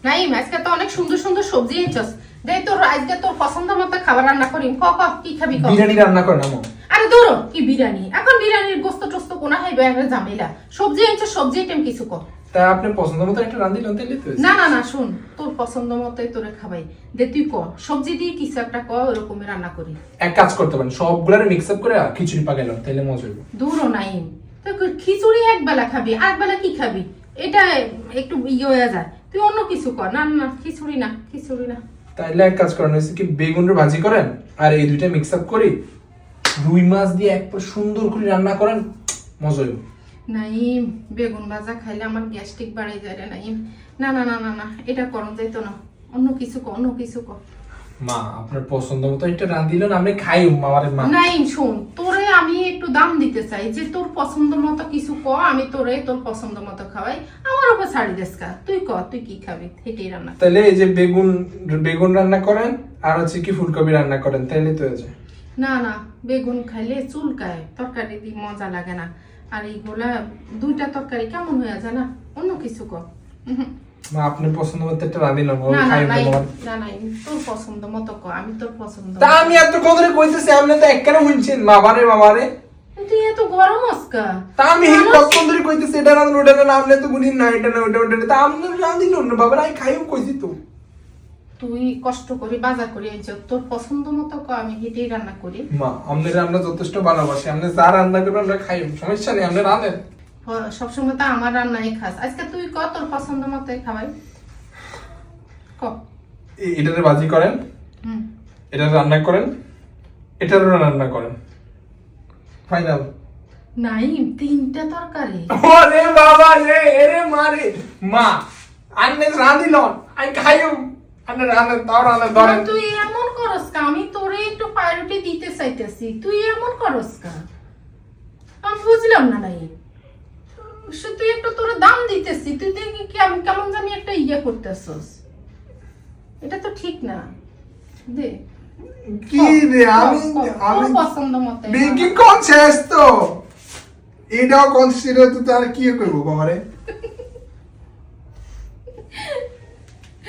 নাইম, আজকে তো অনেক সুন্দর সুন্দর সবজি এনেছস। দেই তোর আজকে তোর পছন্দ মতো খাবার রান্না করিম। ক কি খাবি ক। বিরিয়ানি রান্না করেন আমো। আরে ধরো কি বিরিয়ানি, এখন বিরিয়ানির গোস্ত টোস্ত কোনা খাইবে, একটা ঝামেলা। সবজি এনেছস, সবজি আইটেম কিছু ক। তা আপনি পছন্দ মতো একটা রান্ধিলেন তাইলে তো হয়েছে। না না না, শুন, তোর পছন্দ মতোই তোরে খাবাই। দে তুই ক, সবজি দিয়ে কিছু একটা ক, ওরকমই রান্না করি। এক কাজ করতে পারেন, সবগুলারে মিক্স আপ করে খিচুড়ি পাকাইলাম তাইলে মজা হইব। দূরও নাইম, তো খিচুড়ি এক বেলা খাবি, আর বেলা কি খাবি? এটা একটু ইয়ে হয়ে যায়। তুই অন্য কিছু কর। না না, খিচুড়ি না, খিচুড়ি না। তাইলে এক কাজ করেন, হচ্ছে কি বেগুনের ভাজি করেন আর এই দুইটা মিক্স আপ করি, রুই মাছ দিয়ে একবার সুন্দর করে রান্না করেন, মজা হইব। নাইম, বেগুন ভাজা খাইলে আমার গ্যাস্ট্রিক বাড়াই যায় রে নাইম। না না না না না, এটা করন যাইতো না। অন্য কিছু কর, অন্য কিছু কর। মা আপনার পছন্দ মতো একটা রান্ধিলেন, আমি খাই মামারে মা। নাইম শোন, তোরে আমি একটু দাম দিতে চাই, যে তোর পছন্দ মতো কিছু ক, আমি তোরে তোর পছন্দ মতো খাওয়াই। আমার উপর ছাড়ি দেস কা, তুই ক তুই কি খাবি, সেটাই রান্না কর। তাইলে এই যে বেগুন রান্না করেন আর হচ্ছে কি ফুলকপি রান্না করেন, তাইলে তো হয়ে যায়। না না, বেগুন খাইলে চুলকায়, তরকারি দিয়ে মজা লাগে না। আর এইগুলা দুইটা তরকারি কেমন হয়ে যায় না, অন্য কিছু কর। মা আপনি পছন্দ মতো একটা রান্ধিলাম, না না খাই নাই, মামার। না নাই, তোর পছন্দ মতো কর, আমি তোর পছন্দ তা আমি এত কদরে কইতেছি, আপনি তো একখানে শুনছেন মামারে। তুই এত গরম আজকা। তা আমি এই পছন্দ করে কইতেছি, এটা রান্ধুন ওটা না, আপনি তো গুনি না, এটা না ওটা ওটা না। তা আপনি রান্ধিল না বাবা, আমি খাইও কইছি তো। তুই কষ্ট করে বাজার করে আনছ, তোর পছন্দ মতো কর, আমি হেঁটেই রান্না করি। মা আপনারা আমরা যথেষ্ট ভালোবাসি, আপনি যা রান্না করবেন আমরা খাই, সমস্যা নেই, আপনি রাঁধেন। সবসময় তো আমার রান্নাই খাস, আজকে তুই ক তোর পছন্দ মতোই খাওয়াই। ক। এটাতে ভাজি করেন, হুম। এটা রান্না করেন, এটারও রান্না করেন, ফাইনাল। নাই, তিনটা তরকারি। ওরে বাবা রে, এরে মারে মা, আন্নে রাঁধিলন আই খাইও, আন্নে রাঁধেন তাও রাঁধেন ধরেন। তুই এমন করস কা, আমি তোরে একটু প্রায়োরিটি দিতে চাইতেছি, তুই এমন করস কা, আমি বুঝলাম না। নাই তুই একটু তোরে দাম দিতেছি, তুই দেখি কেমন জানি একটা ইয়ে করতেছস, এটা তো ঠিক না। দে কি রে, আমি তোর পছন্দ মতো। বেকিং কোন শেষ তো, এটাও কোন ছিল তো, তার কি করবো বাবারে।